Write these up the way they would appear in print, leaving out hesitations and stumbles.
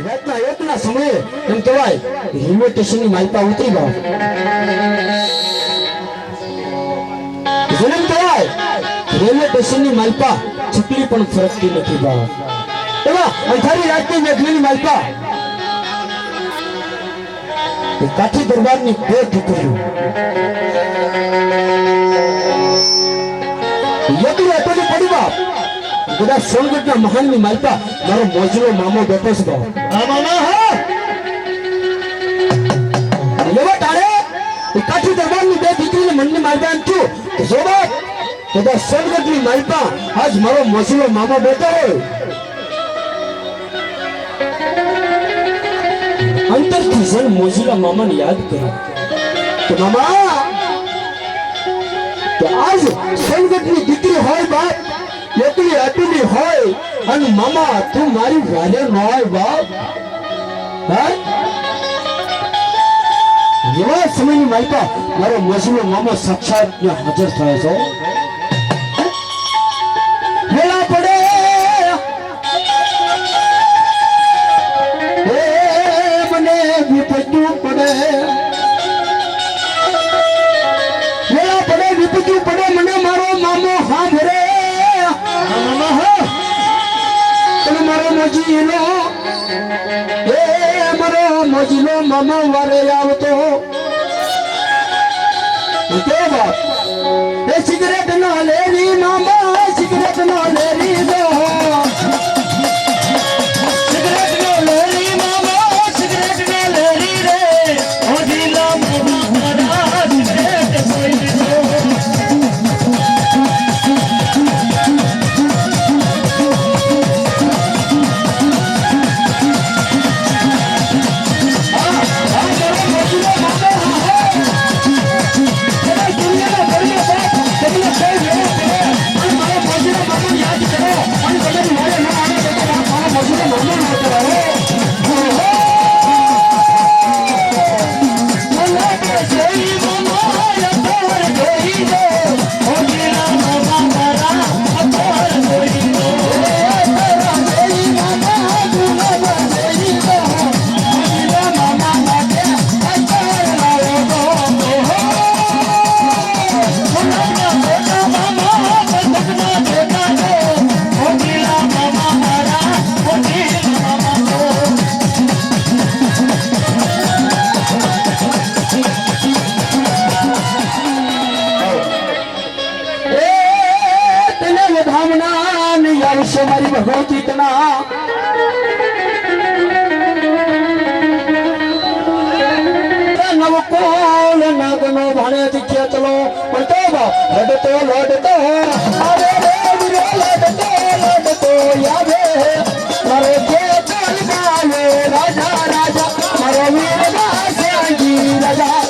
રાતના એકના સમયે એમ કહેવાય રેલવે સ્ટેશનની માલપા ઉતરી ગયો. જેમ કહેવાય રેલવે સ્ટેશનની માલપા ચકલી પણ ફરકતી નથી બાપ. એવા અંધારી રાતની મેઘની માલપા કાઠી દરબારની બે દીકરીઓ યદુ એટોલી પડી બાપ. કદાચ સોનગઢના મહાનની માલપા મારો મોજલો મામો બેઠો છે બાપ. એવા તારે કાઠી દરબારની બે દીકરીને મનની માલપા એમ થયું કે જો બાપ કદાચ સોનગઢની માલપા આજ મારો મોજલો મામો બેઠો હોય અંતરથી જણ મોજીલા મામાને યાદ કર્યું કે મામા કે આજ સોનગઢની દીકરી હોય બાપ એટલી અટલી હોય અને મામા તું મારી વાલે ન હોય બાપ. એવા સમયની માલપા મારો મોજીલો મામા સાક્ષાત હાજર થાય છે. વેળા પડે વિપત્યું પડે વેળા પડે વિપત્યું પડે મને મારો મામો હા ભરે મારો મોજીલો મારો મોજીલો મામા વારે આવતો કે બાપ એ સિગરેટ ન લેરી મામા સિગરેટ ન લેરી દો મારી ભગવતી તના નવકોલ નાગનો ભાણે દીખ્યા ચલો પણ તો લડતો અરે રે લડતો યાદે મારો જે ચાલવાને રાજા રાજા મારો વીર રાજાજી રાજા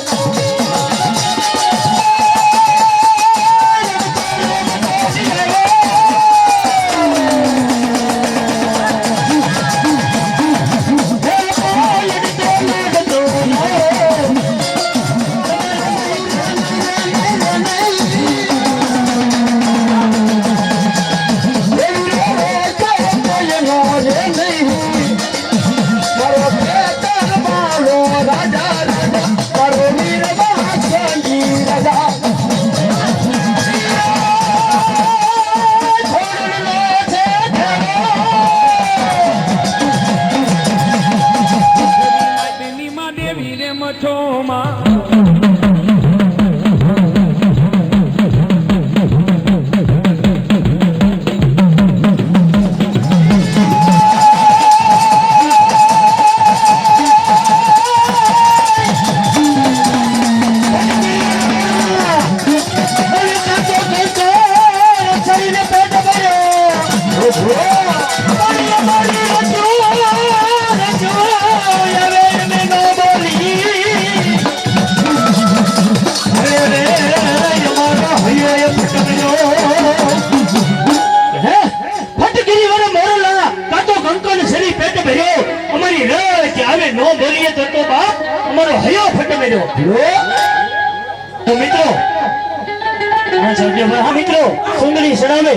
સુંદરી સડાવે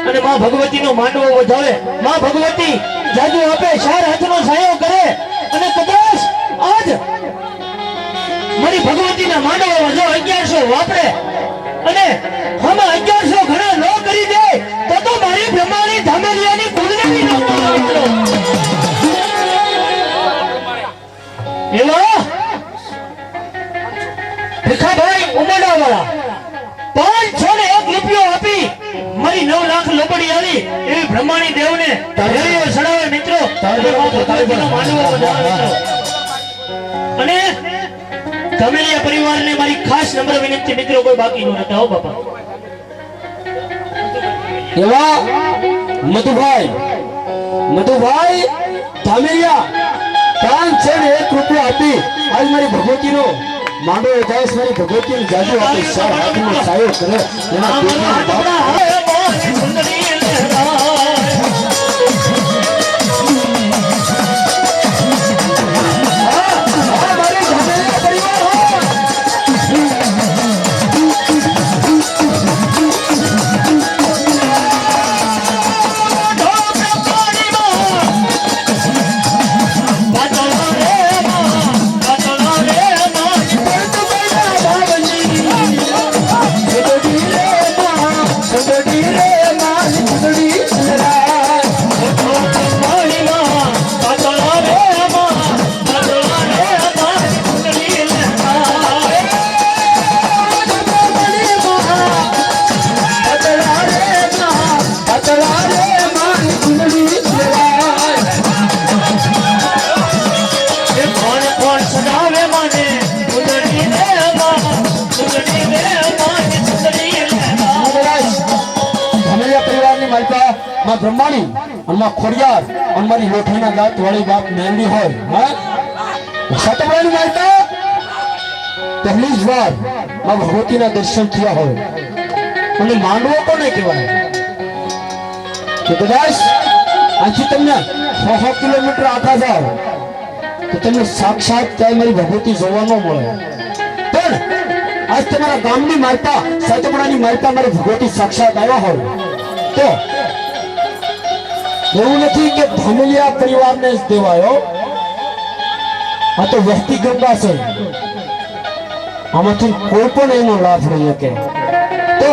અને માં ભગવતી નો માંડવો વધાવે. માં ભગવતી જાદુ આપે, ચાર હાથનો છાયો કરે અને કદાચ આજ મારી ભગવતીના માંડવામાં જો 1100 વાપરે અને આમાં 1100 ઘણા ન કરી દે તો મારી બ્રહ્માની ધામેલિયાની કુળદેવી ન એવા ભીખાભાઈ ઉમરડાવાળા 501 રૂપિયો આપી મારી 9 લાખ લોબડી આલી એવી બ્રહ્માણી દેવને ધૈર્ય ચડાવે મિત્રો અને ધામેલિયા પરિવારને મારી ખાસ નમ્ર વિનંતી મિત્રો, કોઈ બાકી ન રહેતા હો બાપા. એવા મધુભાઈ ધામેલિયા 501 રૂપિયા આપી આજ મારી ભગવતીનો માંડો જાય, મારી ભગવતીને જાજુ આપે, ચાર હાથનો છાયો કરે એના દેવના બાપ. બ્રહ્માણી અને ખોડિયાર અને મારી લોઠાના દાંત વાળી બાપ મેરડી હોય સતમરાની માતા પહેલી જ વાર માં ભગવતીના દર્શન થયા હોય અને માંડવો કોને કહેવાય કે કદાચ આથી તમને 100 કિલોમીટર આખા જાવ તો તમને સાક્ષાત ત્યાં મારી ભગવતી જોવા ન મળે, પણ આજ તમારા ગામની માતા સતમરાની માતા મારી ભગવતી સાક્ષાત આવ્યા હોય તો એવું નથી કે ધામેલિયા પરિવારને જ દેવાયો, આ તો વસ્તી ગંગા છે, આમાંથી કોઈ પણ એનો લાભ લઈ શકે. તો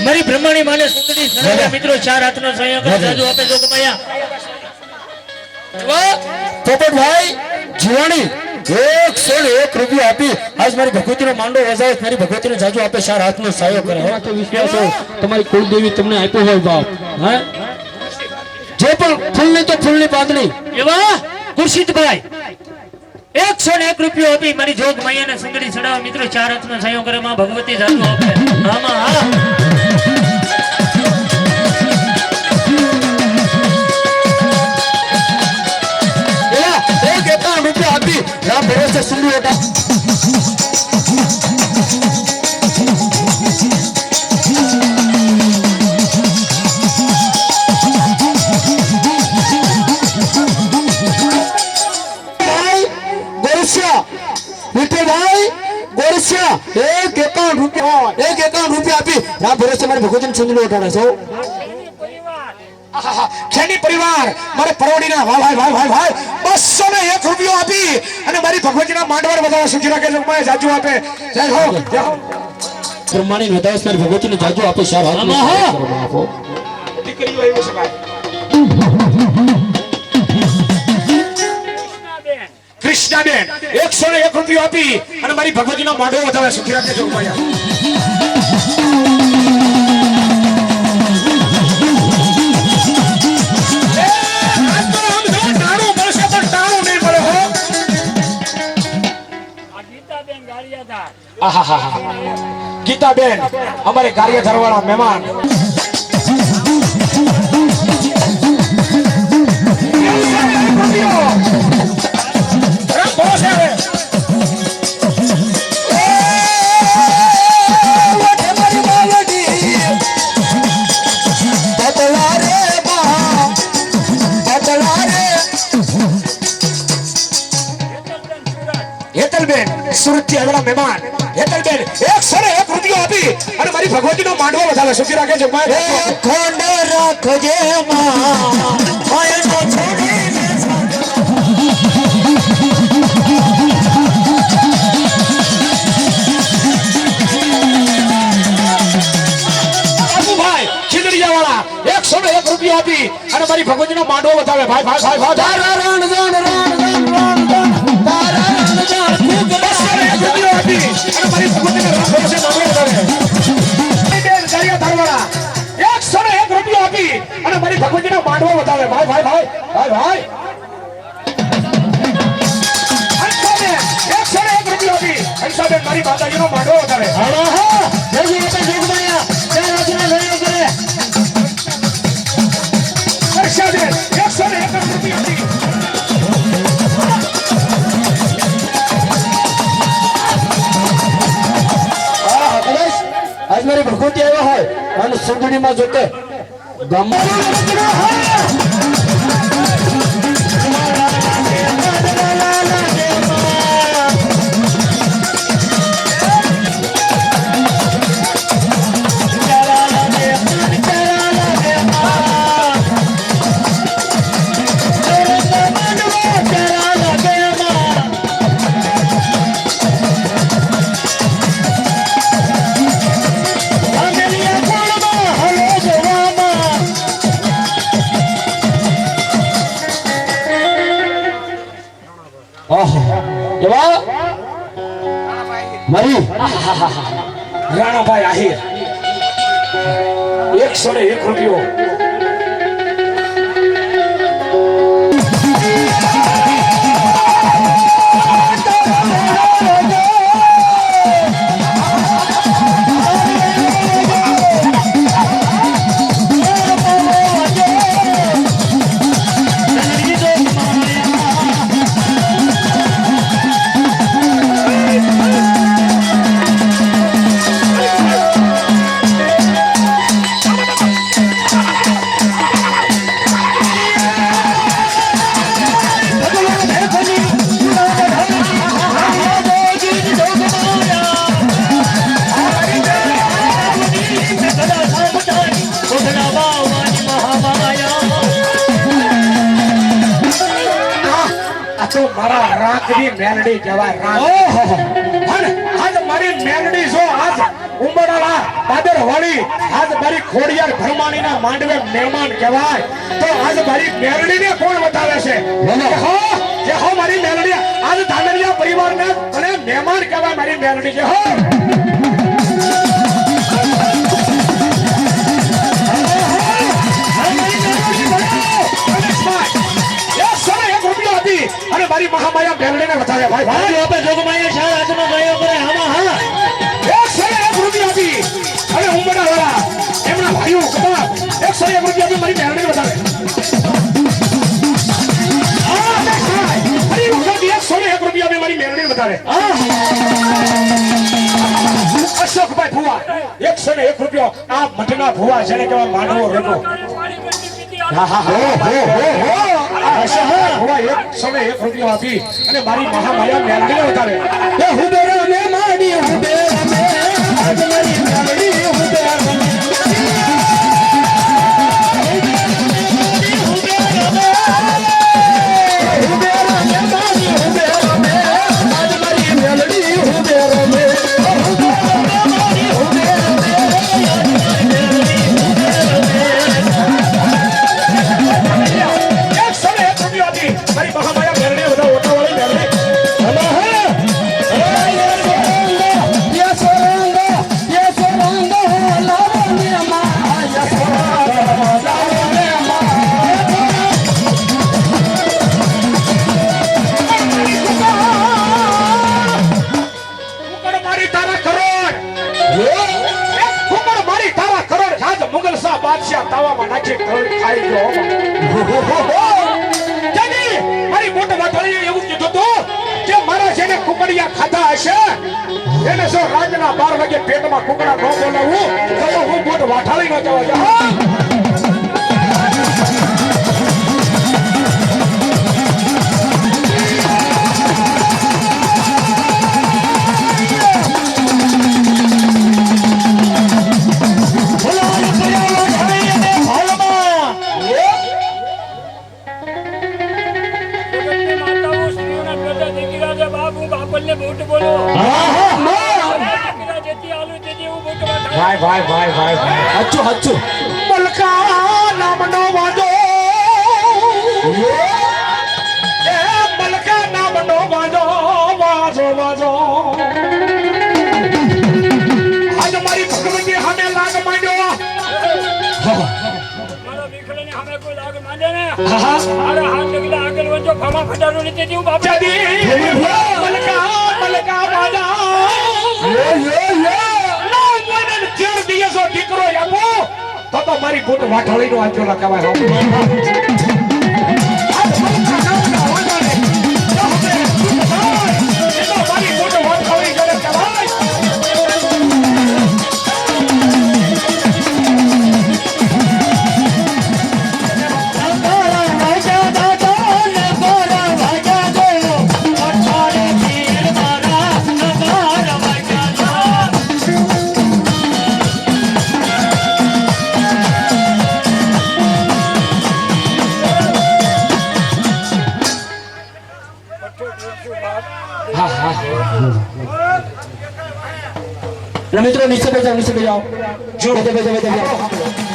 મારી બ્રહ્માણી માને સુંદરી સરળ મિત્રો, ચાર હાથનો સંયોગ જાજુ આપે જોગમાયા. પોપટભાઈ જીવાણી 101 રૂપિયા આપી આજ મારી ભગવતીનો માંડો વજાય, મારી ભગવતીને જાજુ આપે, ચાર હાથનો સાયો કરે. હવે તો વિશ્વાસ હોય તમારી કુળદેવી તમને આપ્યો હોય બાપ, હે જે પણ ફૂલની તો ફૂલની પાંદડી એવા ખુરશીદભાઈ 101 રૂપિયો આપી મારી જોગ મૈયાને સુંદરી ચડાવે મિત્રો, ચાર હાથનો સંયોગ કરે માં ભગવતી જાજુ આપે. આમાં હા રૂપિયા આપી રામ ભરોસે સુંદરી હતા. ગોરસિયા 51 રૂપિયા આપી રામ ભરોસે મારી ભગવતીને સુંદરી ઉઠાડે છો. ખેડી પરિવાર મારે પરોડીના ભાઈ 201 રૂપિયા આપી અને મારી ભગવતીના માંડવાર બધા સુખી રાખે છે, મને જાજુ આપે. જય હો બ્રહ્માણી નદાસ મારી ભગવતીને જાજુ આપે. ચાર હાથ આપો દીકરીઓ એવું છે ભાઈ. કૃષ્ણાબેન 101 રૂપિયા આપી અને મારી ભગવતીનો માંડવો વધારે સુખી રાખે છે. આહાહા ગીતાબેન અમારે કાર્ય ધરવાળા મહેમાન હેતલબેન સુરતથી આવેલા મહેમાન હેતલબેન 101 રૂપિયા આપી અને મારી ભગવતીનો માંડવો વધારે સુખી રાખે છે ખોંડ રાખજે માં માયનો છોડીને ભાઈ ખીજડીયા વાળા 101 રૂપિયા આપી અને મારી ભગવતીનો માંડવો વધારે ભાઈ ભાઈ ભાઈ ભાઈ તારા રણ રણ રણ રણ તારા રણ રણ ખૂબ રૂપિયા આપી અને મારી ભગવતીનો માંડવો વધારે બેન કાર્ય ધરવાળા 101 રૂપિયા આપી અને મારી ભગવતીનો માંડવો વધારે ભાઈ ભાઈ ભાઈ ભાઈ ભાઈ 101 રૂપિયા આપી હંસાબેન મારી માતાજીનો માંડવો વધારે આહા જય જોગમાયા ચાર આજના લયો કરે હંસાબેન 101 રૂપિયા આપી આજ મારી ભગવતી આવ્યા હોય અને સુંદરીમાં જોતે મારી રાણાભાઈ આહિર 101 રૂપિયો તો મારા રાખડી મેલડી કહેવાય અને આજ મારી મેલડી જો આજ ઉંબરાળા પાદરવાળી આજ મારી ખોડિયાર ભરમાણીના માંડવે મહેમાન કહેવાય તો આજ મારી મેલડીને કોણ બતાવે છે જે હો મારી મેલડી આજ ધાનરિયા પરિવારને અને મહેમાન કહેવાય મારી મેલડી જે હો અને મારી મહામાયા બેલડીને બતાવે ભાઈ ભાઈ આપે જોગમાયા ચાર આજનો ગયો કરે આમાં હા 101 રૂપિયા આપી અને ઉંબડા વાળા એમના ભાઈઓ કદા 101 રૂપિયા આપી મારી બેલડીને બતાવે મારી વખત 101 રૂપિયા આપી મારી બેલડીને બતાવે અશોકભાઈ ભુવા 101 રૂપિયા આ મઠના ભુવા જેને કહેવાય માંડવો રેકો હા હા હા 101 રૂપિયા આપી અને મારી મહામાયા મેલડીને બતાવે એ હુબેરો ને માડી હુબેરો ને આજ મારી મેલડી હુબેરો ને હુબેરો ને માડી હુબેરો ને આજ મારી મેલડી હુબેરો ને મારી મહામાયા મેલડી બધા ઓટા વાળી મેલડી મારી તારા પછી તળ ખાઈ ગયો જાની મારી મોટા વાઠાણીએ એવું કીધું હતું કે મારા જેને કુકડિયા ખાધા હશે એને જો રાતના 12 વાગે પેટમાં કુકડા ન બોલાવું તો હું મોટ વાઠાળી નો જવા જાઉં ભાઈ હચ્ચું હચ્ચું મલકા નામનો વાજો એ મલકા નામનો વાજો વાજો વાજો આજ મારી ભગવતી સામે લાગ માંડ્યો મારા વિખડાને સામે કોઈ લાગ માંડે ને મારા હાથ લગીલા આગળ વંજો ફામા ફટારો નીચે જેવું બાપ મલકા મલકા વાજા દીકરો આપો તો મારી ફૂટ વાઠાળી નો આંચો લગાવાય મારી ફૂટ વાઠાળી જોડે કહેવાય મિત્રો નીચે બેસા નીચે બેસાઓ જો બેઠે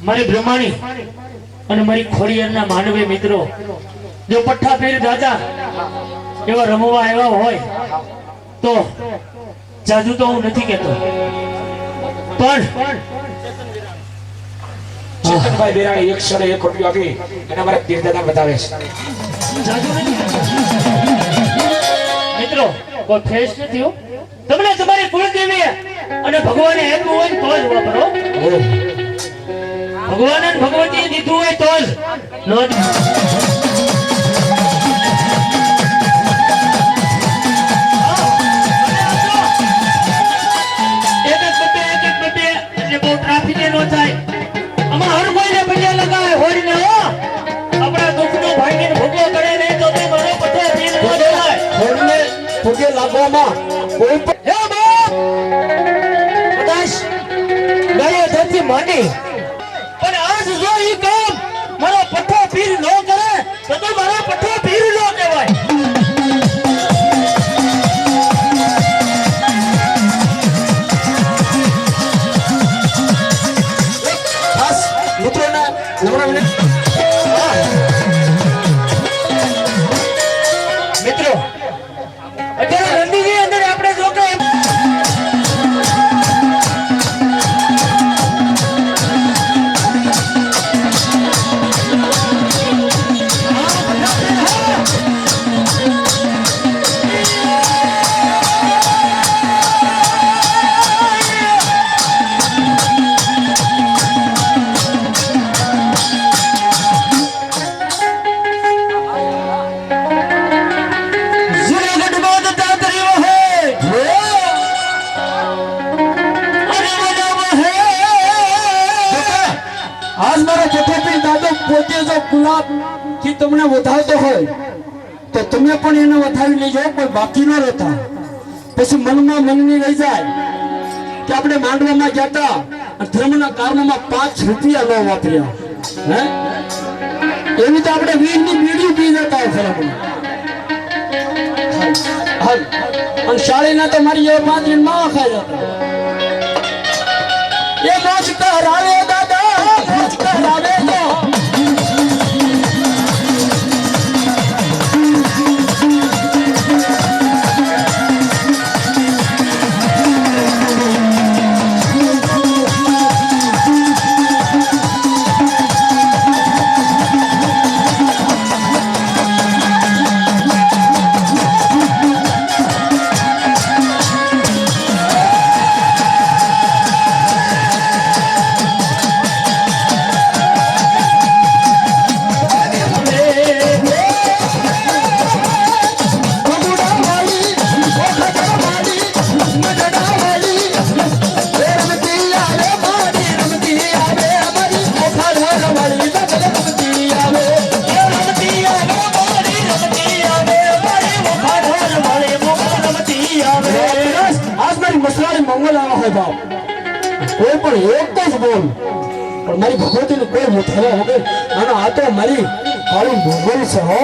મારી બ્રહ્માણી અને મારી ખોડિયારના માનવી મિત્રો જો પઠ્ઠા પીર દાદા એવા રમવા આવ્યા હોય તો જાદુ તો હું નથી કહેતો પણ ચેતનભાઈ બેરાણી 101 રૂપિયા આપી અને અમારા પીર દાદા બતાવે છે જાદુ નથી મિત્રો કોઈ ફેસ નથી હો તમને તમારી કુળદેવી અને ભગવાને આપ્યું હોય તો જ વાપરો ભગવાન અને ભગવતીએ દીધું હોય તો જ નો પગે લાગવામાં કોઈ પણ હે બાપ કદાચ ગાયો ધરતી માંડી પણ આજ જો ઈ કામ મારો પઠ્ઠો પીર ન કરે તો મારો પઠ્ઠો પીર ન કહેવાય ખાસ જથ્થોથી દાદો પોતે જો ગુલાબ થી તમને વધાવતો હોય તો તમે પણ એને વધાવી લેજો, કોઈ બાકી ન રહેતા. પછી મનમાં મનની રહી જાય કે આપણે માંડવામાં ગયા હતા અને ધર્મના કારણોમાં 5 રૂપિયા ન વાપર્યા. હે એવી તો આપણે 20 ની બીડી પી જતા હોય ફરકમાં. હાલ અને શાળીના તો મારી એ 5 ની માં ખાઈ જતા. એ મોજ કરાવે દાદા, મોજ કરાવે તો કોઈ પણ એક જ બોલ, પણ મારી ભગવતીને કોઈ મુઠ્ઠા વગર. અને આ તો મારી કાળી મોગલ છે હો.